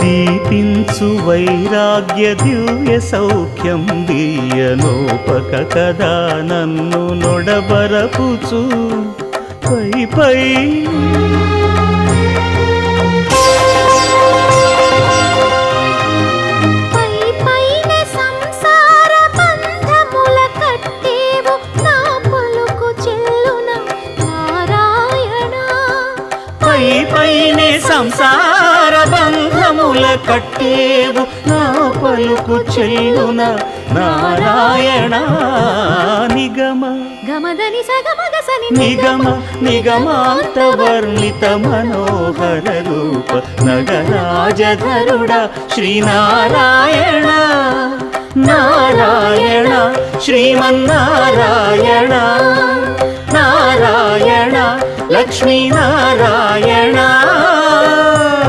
దీపించు వైరాగ్య దివ్య సౌఖ్యం దీయనోపక కదా నన్ను నొడబరపుచు పై పై పైనే సంసార బంధముల కట్టేవు నా పలుకు చెల్లున నారాయణ నిగమ గమదని సగమగసని నిగమ నిగమాంత వర్ణిత మనోహర రూప నగరాజధరుడ శ్రీనారాయణ నారాయణ శ్రీమన్నారాయణ నారాయణ లక్ష్మీ నారాయణ